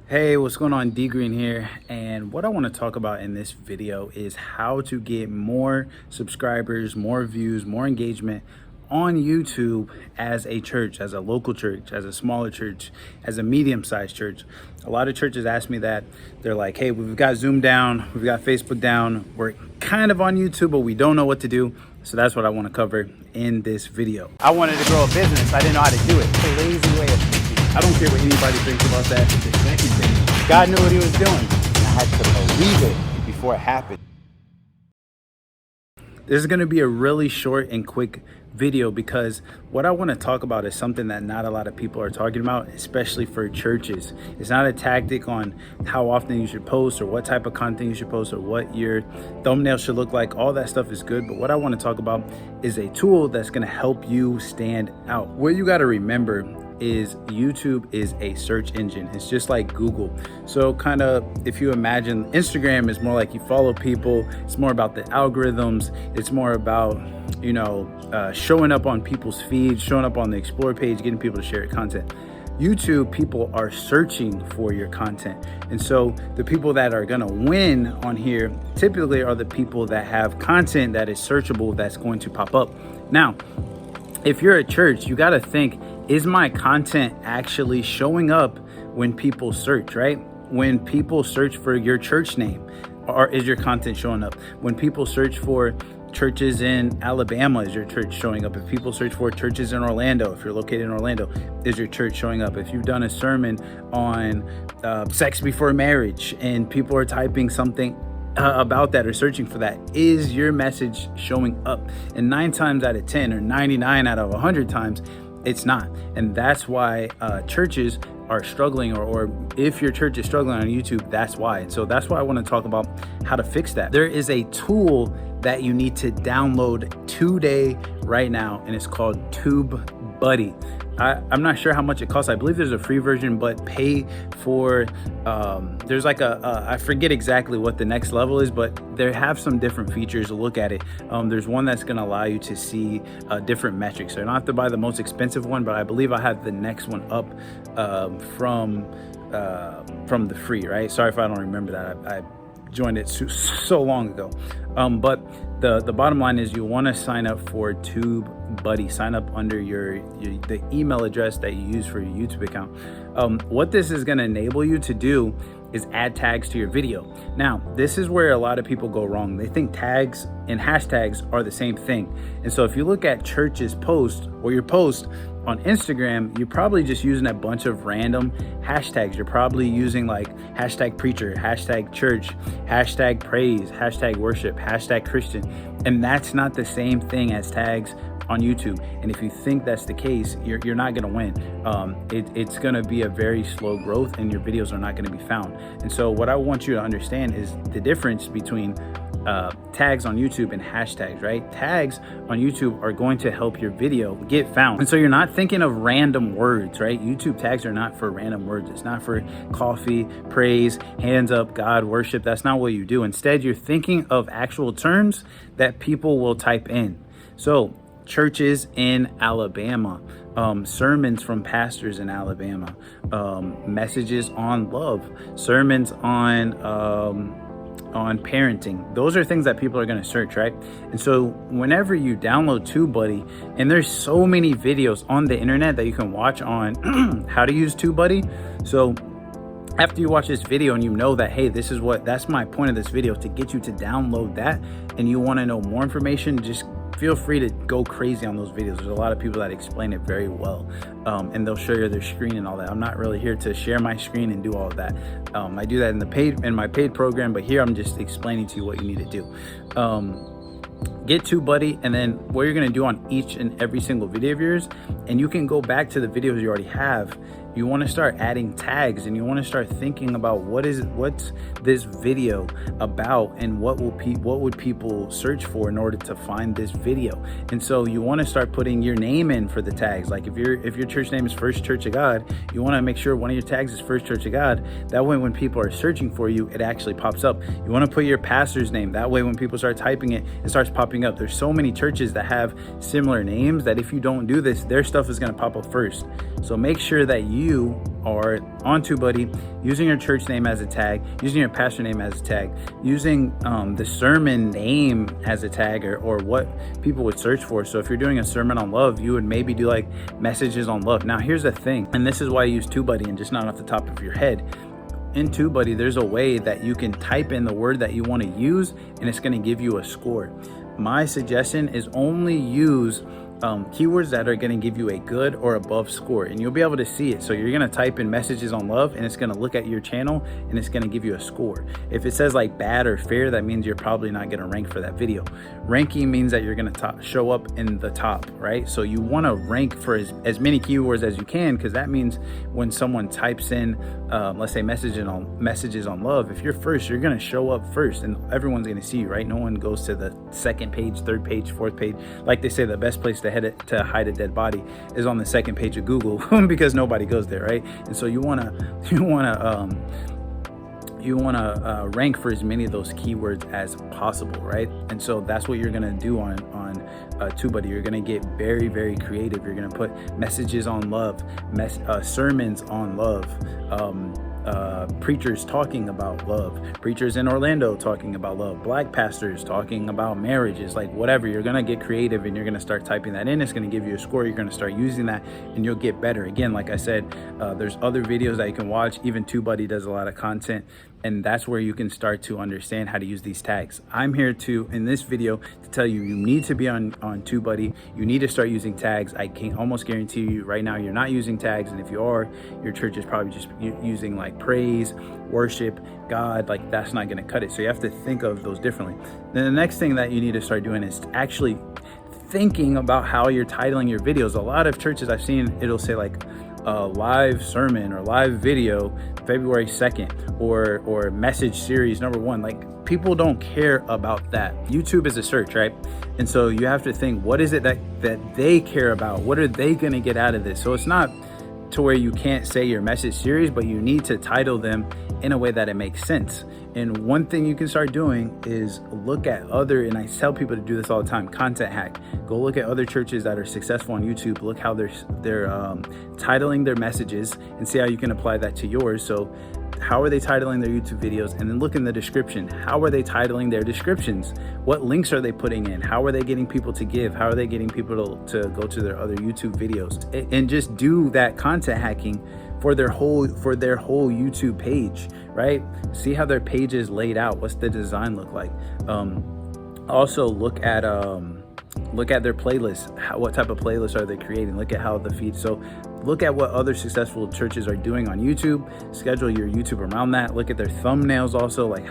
Hey, what's going on? Greene here, and what I want to talk about in this video is how to get more subscribers, more views, more engagement on YouTube as a church, as a local church, as a smaller church, as a medium-sized church. A lot of churches ask me that. They're like, hey, we've got Zoom down, we've got Facebook down, we're kind of on YouTube, but we don't know what to do. So that's what I want to cover in this video. I wanted to grow a business. I didn't know how to do it. It's a lazy way of thinking. I don't care what anybody thinks about that. The second thing, God knew what he was doing. And I had to believe it before it happened. This is going to be a really short and quick video because what I want to talk about is something that not a lot of people are talking about, especially for churches. It's not a tactic on how often you should post or what type of content you should post or what your thumbnail should look like. All that stuff is good, but what I want to talk about is a tool that's going to help you stand out. What you got to remember is YouTube is a search engine. It's just like Google. So kind of, if you imagine Instagram is more like you follow people, it's more about the algorithms, it's more about, showing up on people's feeds, showing up on the explore page, getting people to share your content. YouTube, people are searching for your content. And so the people that are gonna win on here typically are the people that have content that is searchable, that's going to pop up. Now, if you're a church, you gotta think, is my content actually showing up when people search, right? When people search for your church name, or is your content showing up? When people search for churches in Alabama, is your church showing up? If people search for churches in Orlando, if you're located in Orlando, is your church showing up? If you've done a sermon on sex before marriage and people are typing something about that or searching for that, is your message showing up? And 9 times out of 10 or 99 out of 100 times, it's not. And that's why churches are struggling, or if your church is struggling on YouTube, that's why. And so that's why I want to talk about how to fix that. There is a tool that you need to download today, right now, and it's called TubeBuddy. I'm not sure how much it costs. I believe there's a free version, but pay for, there's like I forget exactly what the next level is, but they have some different features to look at it. There's one that's gonna allow you to see different metrics. So you don't have to buy the most expensive one, but I believe I have the next one up from the free, right? Sorry if I don't remember that. I joined it so long ago. But the bottom line is you want to sign up for TubeBuddy. Sign up under the email address that you use for your YouTube account. What this is going to enable you to do is add tags to your video. Now, this is where a lot of people go wrong. They think tags and hashtags are the same thing. And so if you look at churches' post or your post on Instagram, you're probably just using a bunch of random hashtags. You're probably using like hashtag preacher, hashtag church, hashtag praise, hashtag worship, hashtag Christian. And that's not the same thing as tags on YouTube. And if you think that's the case, you're not gonna win. It's gonna be a very slow growth and your videos are not gonna be found. And so what I want you to understand is the difference between tags on YouTube and hashtags, right? Tags on YouTube are going to help your video get found. And so you're not thinking of random words, right? YouTube tags are not for random words. It's not for coffee, praise, hands up, God, worship. That's not what you do. Instead, you're thinking of actual terms that people will type in. So churches in Alabama, sermons from pastors in Alabama, messages on love, sermons on parenting. Those are things that people are going to search, right? And so whenever you download TubeBuddy, and there's so many videos on the internet that you can watch on how to use TubeBuddy. So after you watch this video and you know that, hey, that's my point of this video, to get you to download that, and you want to know more information, just feel free to go crazy on those videos. There's a lot of people that explain it very well, and they'll show you their screen and all that. I'm not really here to share my screen and do all of that. I do that in my paid program, but here I'm just explaining to you what you need to do. Get TubeBuddy, and then what you're going to do on each and every single video of yours, and you can go back to the videos you already have. You want to start adding tags, and you want to start thinking about what's this video about, and what would people search for in order to find this video. And so you want to start putting your name in for the tags. Like if your church name is First Church of God, you want to make sure one of your tags is First Church of God. That way when people are searching for you, it actually pops up. You want to put your pastor's name. That way when people start typing it, it starts popping popping up. There's so many churches that have similar names that if you don't do this, their stuff is going to pop up first. So make sure that you are on TubeBuddy using your church name as a tag, using your pastor name as a tag, using the sermon name as a tag, or what people would search for. So if you're doing a sermon on love, you would maybe do like messages on love. Now here's the thing, and this is why I use TubeBuddy and just not off the top of your head. In TubeBuddy, there's a way that you can type in the word that you want to use and it's going to give you a score. My suggestion is only use keywords that are going to give you a good or above score, and you'll be able to see it. So you're going to type in messages on love and it's going to look at your channel and it's going to give you a score. If it says like bad or fair, that means you're probably not going to rank for that video. Ranking means that you're going to show up in the top, right? So you want to rank for as many keywords as you can, because that means when someone types in let's say messages on love, if you're first, you're going to show up first and everyone's going to see you, right? No one goes to the second page, third page, fourth page. Like they say, the best place to hide a dead body is on the second page of Google because nobody goes there, right? And so you want to rank for as many of those keywords as possible, right? And so that's what you're going to do on TubeBuddy. You're going to get very, very creative. You're going to put messages on love, sermons on love, preachers talking about love, preachers in Orlando talking about love, black pastors talking about marriages, like whatever. You're going to get creative and you're going to start typing that in. It's going to give you a score. You're going to start using that and you'll get better. Again, like I said, there's other videos that you can watch. Even TubeBuddy does a lot of content, and that's where you can start to understand how to use these tags. I'm here in this video to tell you, you need to be on TubeBuddy. You need to start using tags. I can almost guarantee you right now you're not using tags, and if you are, your church is probably just using like praise, worship, God. Like that's not going to cut it. So you have to think of those differently. Then the next thing that you need to start doing is actually thinking about how you're titling your videos. A lot of churches I've seen, it'll say like live sermon or live video February 2nd or message series number 1. Like people don't care about that. YouTube is a search, right? And so you have to think, what is it that they care about? What are they going to get out of this? So it's not to where you can't say your message series, but you need to title them in a way that it makes sense. And one thing you can start doing is look at and I tell people to do this all the time, content hack. Go look at other churches that are successful on YouTube. Look how they're titling their messages and see how you can apply that to yours. So how are they titling their YouTube videos? And then look in the description. How are they titling their descriptions? What links are they putting in? How are they getting people to give? How are they getting people to go to their other YouTube videos? And just do that content hacking for their whole YouTube page, right? See how their page is laid out. What's the design look like? Also look at their playlists. What type of playlists are they creating? Look at how the feed. So look at what other successful churches are doing on YouTube. Schedule your YouTube around that. Look at their thumbnails also. Like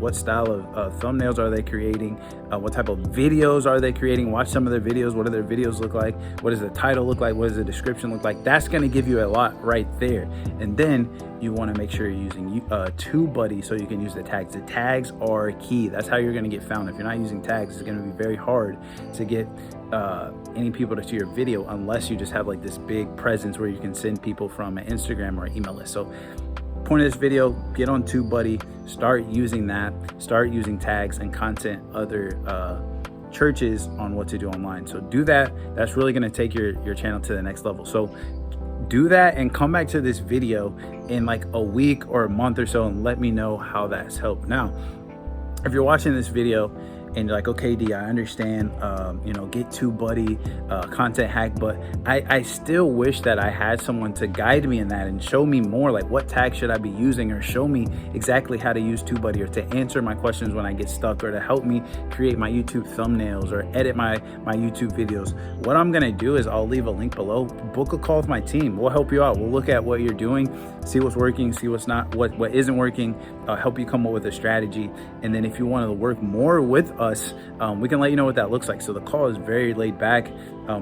what style of thumbnails are they creating? What type of videos are they creating? Watch some of their videos. What do their videos look like? What does the title look like? What does the description look like? That's going to give you a lot right there. And then you want to make sure you're using TubeBuddy so you can use the tags. The tags are key. That's how you're going to get found. If you're not using tags, it's going to be very hard to get any people to see your video unless you just have like this big presence where you can send people from an Instagram or an email list. So point of this video, get on TubeBuddy, start using that, start using tags and content other churches on what to do online. So do that. That's really going to take your channel to the next level. So do that and come back to this video in like a week or a month or so and let me know how that's helped. Now, if you're watching this video and you're like, okay, D, I understand, get TubeBuddy, content hack, but I still wish that I had someone to guide me in that and show me more, like what tag should I be using, or show me exactly how to use TubeBuddy, or to answer my questions when I get stuck, or to help me create my YouTube thumbnails or edit my YouTube videos. What I'm gonna do is I'll leave a link below. Book a call with my team. We'll help you out. We'll look at what you're doing, see what's working, see what's not, what isn't working, help you come up with a strategy. And then if you want to work more with us, we can let you know what that looks like. So the call is very laid back,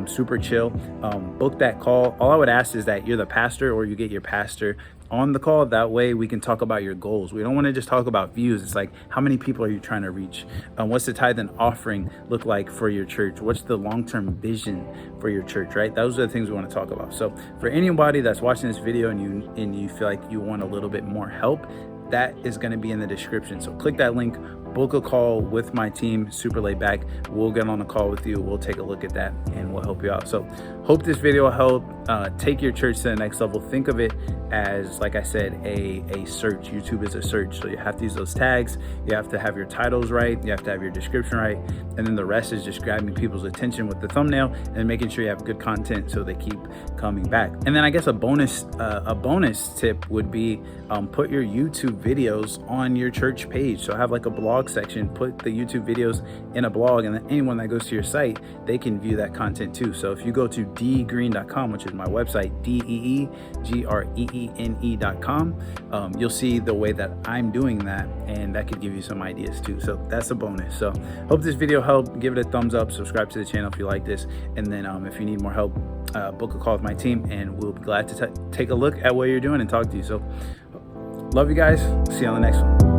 super chill. Book that call. All I would ask is that you're the pastor or you get your pastor on the call. That way we can talk about your goals. We don't want to just talk about views. It's like, how many people are you trying to reach? What's the tithe and offering look like for your church? What's the long-term vision for your church, right? Those are the things we want to talk about. So for anybody that's watching this video and you feel like you want a little bit more help, that is going to be in the description. So click that link, book a call with my team, super laid back. We'll get on a call with you. We'll take a look at that and we'll help you out. So hope this video helped take your church to the next level. Think of it as, like I said, a search. YouTube is a search. So you have to use those tags. You have to have your titles right. You have to have your description right. And then the rest is just grabbing people's attention with the thumbnail and making sure you have good content so they keep coming back. And then I guess a bonus tip would be put your YouTube videos on your church page. So have like a blog section, put the YouTube videos in a blog, and then anyone that goes to your site, they can view that content too. So if you go to dgreene.com, which is my website, DEEGREENE.com, you'll see the way that I'm doing that, and that could give you some ideas too. So that's a bonus. So hope this video helped. Give it a thumbs up, subscribe to the channel if you like this, and then if you need more help, book a call with my team and we'll be glad to take a look at what you're doing and talk to you. So love you guys. See you on the next one.